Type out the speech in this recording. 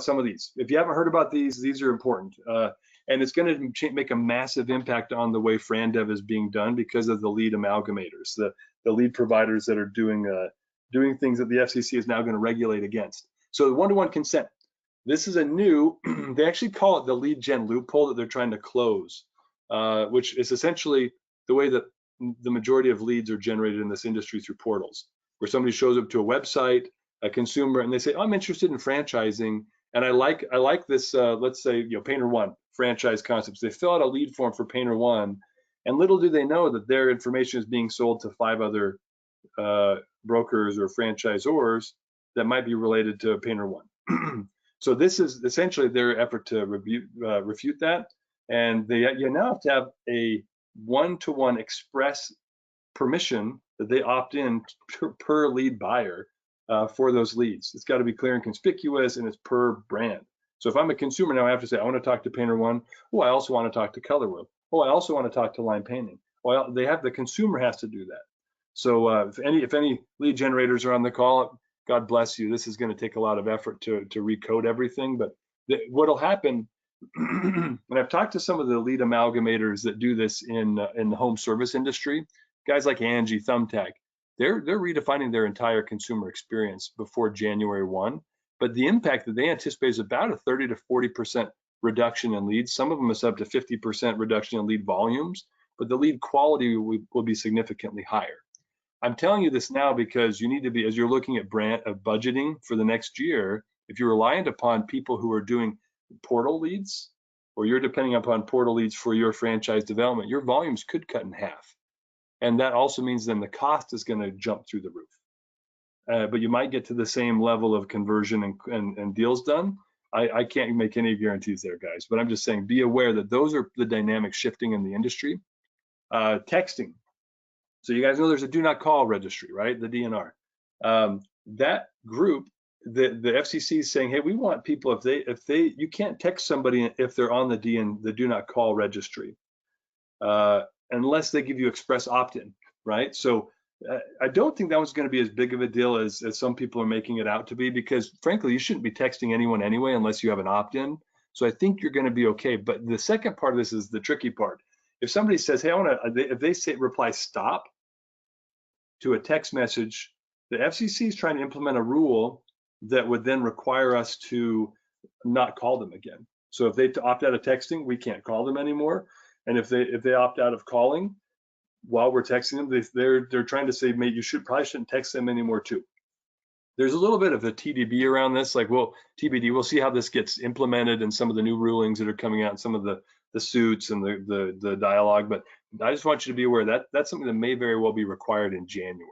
some of these. If you haven't heard about these are important. And it's going to make a massive impact on the way frandev is being done because of the lead amalgamators, the lead providers that are doing things that the FCC is now going to regulate against. So the one-to-one consent. This is a new, they actually call it the lead gen loophole that they're trying to close, which is essentially the way that the majority of leads are generated in this industry through portals, where somebody shows up to a website, a consumer, and they say, oh, I'm interested in franchising, and I like this, let's say, Painter One franchise concepts. They fill out a lead form for Painter One, and little do they know that their information is being sold to 5 other brokers or franchisors that might be related to Painter One. So this is essentially their effort to refute that, and you now have to have a one-to-one express permission that they opt in per lead buyer for those leads. It's got to be clear and conspicuous, and it's per brand. So if I'm a consumer now, I have to say, I want to talk to Painter One. Oh, I also want to talk to Color World. Oh, I also want to talk to Line Painting. Well, the consumer has to do that. So if any lead generators are on the call, God bless you. This is going to take a lot of effort to recode everything. But what'll happen, and I've talked to some of the lead amalgamators that do this in the home service industry, guys like Angie, Thumbtack, they're redefining their entire consumer experience before January 1. But the impact that they anticipate is about a 30 to 40% reduction in leads. Some of them is up to 50% reduction in lead volumes, but the lead quality will be significantly higher. I'm telling you this now because you need to be, as you're looking at budgeting for the next year, if you're reliant upon people who are doing portal leads, or you're depending upon portal leads for your franchise development, your volumes could cut in half. And that also means then the cost is going to jump through the roof. But you might get to the same level of conversion and deals done. I can't make any guarantees there, guys, but I'm just saying, be aware that those are the dynamics shifting in the industry. Texting. So you guys know there's a do not call registry, right? The DNR. That group, the FCC is saying, hey, we want people, you can't text somebody if they're on the do not call registry, unless they give you express opt-in, right? So I don't think that was going to be as big of a deal as some people are making it out to be, because frankly, you shouldn't be texting anyone anyway unless you have an opt-in. So I think you're going to be okay. But the second part of this is the tricky part. If somebody says, hey, if they say reply stop to a text message, the FCC is trying to implement a rule that would then require us to not call them again. So if they opt out of texting, we can't call them anymore. And if they opt out of calling while we're texting them, they're trying to say, mate, you probably shouldn't text them anymore too. There's a little bit of a TBD around this, like, well, TBD, we'll see how this gets implemented and some of the new rulings that are coming out and some of the suits and the dialogue. But I just want you to be aware that that's something that may very well be required in January.